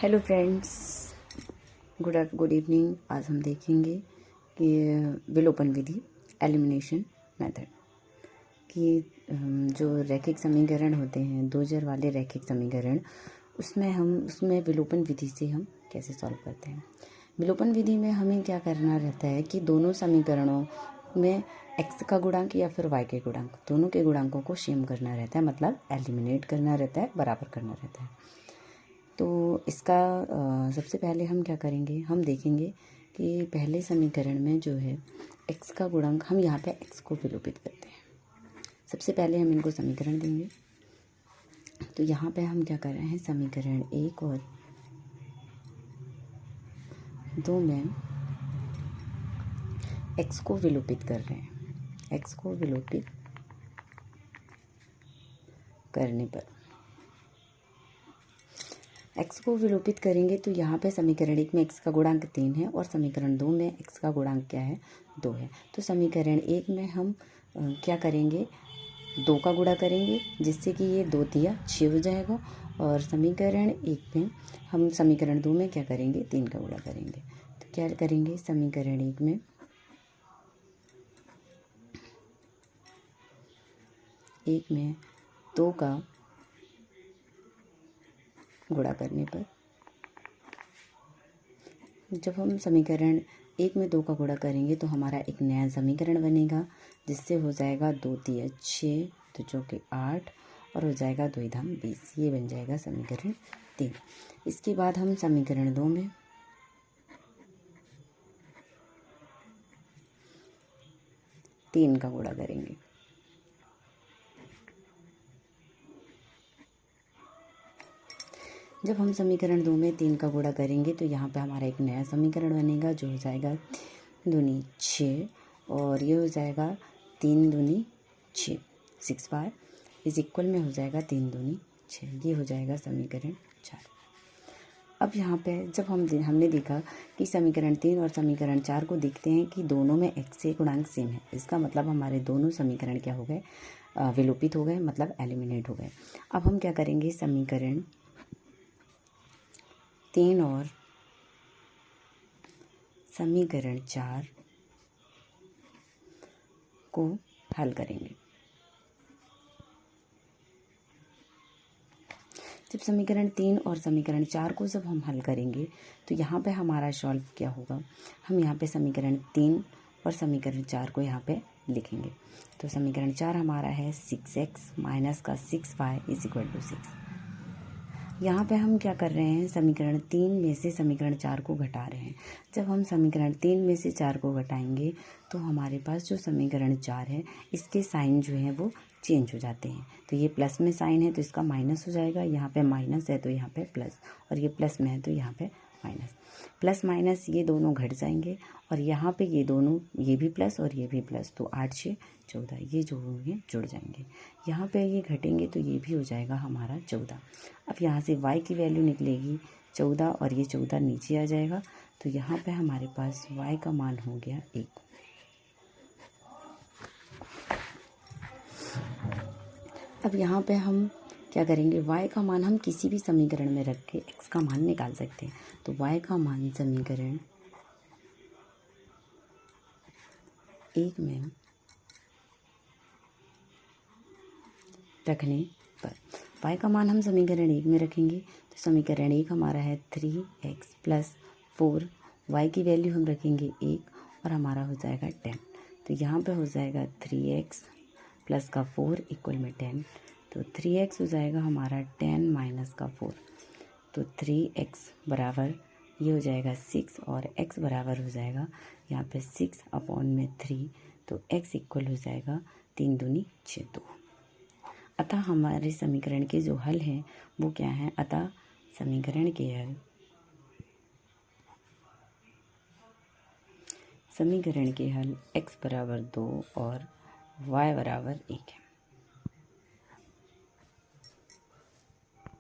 Hello friends, good evening. आज हम देखेंगे कि विलोपन विधि, एलिमिनेशन मेथड कि जो रैखिक समीकरण होते हैं, दो चर वाले रैखिक समीकरण, उसमें विलोपन विधि से हम कैसे सॉल्व करते हैं। विलोपन विधि में हमें क्या करना रहता है कि दोनों समीकरणों में x का गुणांक या फिर y के गुणांक, दोनों के गुणांकों को सेम करना रहता है, मतलब एलिमिनेट करना रहता है, बराबर करना रहता है। तो इसका सबसे पहले हम क्या करेंगे, हम देखेंगे कि पहले समीकरण में जो है x का गुणांक, हम यहाँ पे x को विलोपित करते हैं। सबसे पहले हम इनको समीकरण देंगे। तो यहाँ पे हम क्या कर रहे हैं, समीकरण 1 और 2 में x को विलोपित कर रहे हैं। x को विलोपित करने पर x को विलोपित करेंगे तो यहाँ पे समीकरण 1 में x का गुणांक 3 है और समीकरण 2 में x का गुणांक क्या है, 2 है। तो समीकरण 1 में हम क्या करेंगे, 2 का गुणा करेंगे, जिससे कि ये 2 तिया 6 हो जाएगा। और समीकरण 1 में हम समीकरण 2 में क्या करेंगे, 3 का गुणा करेंगे। तो क्या करेंगे, समीकरण 1 में 2 का गुणा करने पर, जब हम समीकरण 1 में 2 का गुणा करेंगे तो हमारा एक नया समीकरण बनेगा, जिससे हो जाएगा 2 तिया 6, तो जो कि 8, और हो जाएगा 2 धाम 20। ये बन जाएगा समीकरण 3। इसके बाद हम समीकरण 2 में 3 का गुणा करेंगे। जब हम समीकरण 2 में 3 का गुणा करेंगे तो यहाँ पे हमारा एक नया समीकरण बनेगा, जो हो जाएगा 2 6, और ये हो जाएगा 3 दूनी 6, 6 बार इज इक्वल में हो जाएगा 3 दूनी 6। ये हो जाएगा समीकरण 4। अब यहाँ पे जब हमने देखा कि समीकरण 3 और समीकरण 4 को देखते हैं कि दोनों में x से गुणांक सेम है, इसका मतलब हमारे दोनों समीकरण क्या हो गए, विलोपित हो गए, मतलब एलिमिनेट हो गए। अब हम क्या करेंगे, समीकरण 3 और समीकरण 4 को हल करेंगे। जब समीकरण 3 और समीकरण 4 को जब हम हल करेंगे तो यहाँ पे हमारा सॉल्व क्या होगा, हम यहाँ पे समीकरण 3 और समीकरण 4 को यहाँ पे लिखेंगे। तो समीकरण 4 हमारा है 6x माइनस का 6y इज इक्वल टू 6। यहाँ पे हम क्या कर रहे हैं, समीकरण 3 में से समीकरण 4 को घटा रहे हैं। जब हम समीकरण 3 में से 4 को घटाएंगे तो हमारे पास जो समीकरण 4 है, इसके साइन जो हैं वो चेंज हो जाते हैं। तो ये प्लस में साइन है तो इसका माइनस हो जाएगा, यहाँ पे माइनस है तो यहाँ पे प्लस, और ये प्लस में है तो यहाँ पे माइनस। प्लस माइनस ये दोनों घट जाएंगे, और यहाँ पे ये दोनों, ये भी प्लस और ये भी प्लस, तो 8 6 14, ये जो होंगे जुड़ जाएंगे। यहाँ पे ये घटेंगे तो ये भी हो जाएगा हमारा 14। अब यहाँ से y की वैल्यू निकलेगी 14, और ये 14 नीचे आ जाएगा, तो यहाँ पे हमारे पास y का मान हो गया 1। अब यहाँ पे हम क्या करेंगे, y का मान हम किसी भी समीकरण में रख के x का मान निकाल सकते हैं। तो y का मान समीकरण 1 में रखने पर, y का मान हम समीकरण 1 में रखेंगे तो समीकरण 1 हमारा है 3x प्लस 4, y की वैल्यू हम रखेंगे 1, और हमारा हो जाएगा 10। तो यहाँ पे हो जाएगा 3x प्लस का 4 इक्वल में 10, तो 3x हो जाएगा हमारा 10 माइनस का 4, तो 3x बराबर ये हो जाएगा 6, और x बराबर हो जाएगा यहाँ पे 6 अपॉन में 3, तो x इक्वल हो जाएगा 3 दूनी 6 2। अतः हमारे समीकरण के जो हल हैं वो क्या हैं, अतः समीकरण के हल x बराबर 2 और y बराबर 1 है।